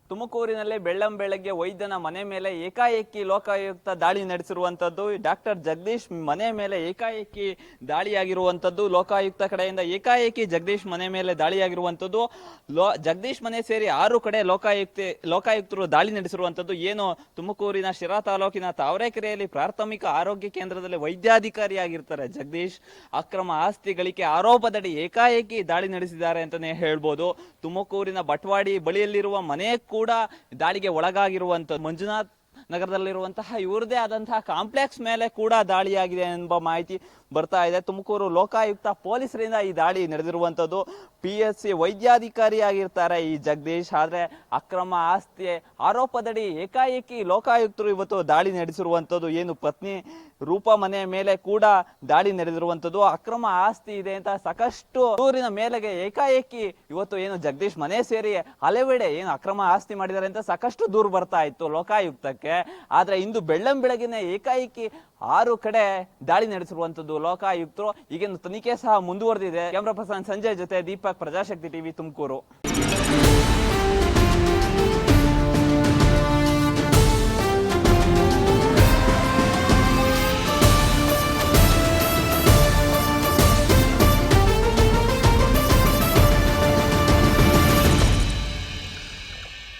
ತುಮಕೂರಿನಲ್ಲಿ ಬೆಳ್ಳಂಬೆಳಗ್ಗೆ ವೈದ್ಯನ ಮನೆ ಮೇಲೆ ಏಕಾಏಕಿ ಲೋಕಾಯುಕ್ತ ದಾಳಿ ನಡೆಸಿರುವಂತದ್ದು. ಡಾಕ್ಟರ್ ಜಗದೀಶ್ ಮನೆ ಮೇಲೆ ಏಕಾಏಕಿ ದಾಳಿಯಾಗಿರುವಂತದ್ದು. ಲೋಕಾಯುಕ್ತ ಕಡೆಯಿಂದ ಏಕಾಏಕಿ ಜಗದೀಶ್ ಮನೆ ಮೇಲೆ ದಾಳಿಯಾಗಿರುವಂತದ್ದು. ಜಗದೀಶ್ ಮನೆ ಸೇರಿ 6 ಕಡೆ ಲೋಕಾಯುಕ್ತರು ದಾಳಿ ನಡೆಸಿರುವಂತದ್ದು. ಏನು ತುಮಕೂರಿನ ಶಿರಾ ತಾಲೂಕಿನ ತಾವರೆಕೆರೆಯಲ್ಲಿ ಪ್ರಾಥಮಿಕ ಆರೋಗ್ಯ ಕೇಂದ್ರದಲ್ಲಿ ವೈದ್ಯಾಧಿಕಾರಿಯಾಗಿರ್ತಾರೆ ಜಗದೀಶ್. ಅಕ್ರಮ ಆಸ್ತಿ ಗಳಿಕೆ ಆರೋಪದಡಿ ಏಕಾಏಕಿ ದಾಳಿ ನಡೆಸಿದ್ದಾರೆ ಅಂತಾನೆ ಹೇಳ್ಬೋದು. ತುಮಕೂರಿನ ಬಟ್ವಾಡಿ ಬಳಿಯಲ್ಲಿರುವ ಮನೆ ಕೂಡ ದಾಳಿಗೆ ಒಳಗಾಗಿರುವಂತ ಮಂಜುನಾಥ್ ನಗರದಲ್ಲಿರುವಂತಹ ಇವರದೇ ಆದಂತಹ ಕಾಂಪ್ಲೆಕ್ಸ್ ಮೇಲೆ ಕೂಡ ದಾಳಿಯಾಗಿದೆ ಎಂಬ ಮಾಹಿತಿ ಬರ್ತಾ ಇದೆ. ತುಮಕೂರು ಲೋಕಾಯುಕ್ತ ಪೊಲೀಸರಿಂದ ಈ ದಾಳಿ ನಡೆದಿರುವಂತದ್ದು. PSC ವೈದ್ಯಾಧಿಕಾರಿಯಾಗಿರ್ತಾರೆ ಈ ಜಗದೀಶ್. ಆದ್ರೆ ಅಕ್ರಮ ಆಸ್ತಿ ಆರೋಪದಡಿ ಏಕಾಏಕಿ ಲೋಕಾಯುಕ್ತರು ಇವತ್ತು ದಾಳಿ ನಡೆಸಿರುವಂತದ್ದು. ಏನು ಪತ್ನಿ ರೂಪಾ ಮನೆ ಮೇಲೆ ಕೂಡ ದಾಳಿ ನಡೆದಿರುವಂತದ್ದು. ಅಕ್ರಮ ಆಸ್ತಿ ಇದೆ ಅಂತ ಸಾಕಷ್ಟು ದೂರಿನ ಮೇಲೆಗೆ ಏಕಾಏಕಿ ಇವತ್ತು ಏನು ಜಗದೀಶ್ ಮನೆ ಸೇರಿ ಹಲವೆಡೆ ಏನು ಅಕ್ರಮ ಆಸ್ತಿ ಮಾಡಿದ್ದಾರೆ ಅಂತ ಸಾಕಷ್ಟು ದೂರು ಬರ್ತಾ ಇತ್ತು ಲೋಕಾಯುಕ್ತಕ್ಕೆ. ಆದ್ರೆ ಇಂದು ಬೆಳ್ಳಂಬೆಳಗಿನ ಏಕಾಏಕಿ 6 ಕಡೆ ದಾಳಿ ನಡೆಸಿರುವಂತದ್ದು ಲೋಕಾಯುಕ್ತರು. ಈಗಿನ ತನಿಖೆ ಸಹ ಮುಂದುವರೆದಿದೆ. ಕ್ಯಾಮರಾ ಪರ್ಸನ್ ಸಂಜಯ್ ಜೊತೆ ದೀಪಕ್, ಪ್ರಜಾಶಕ್ತಿ ಟಿವಿ, ತುಮಕೂರು.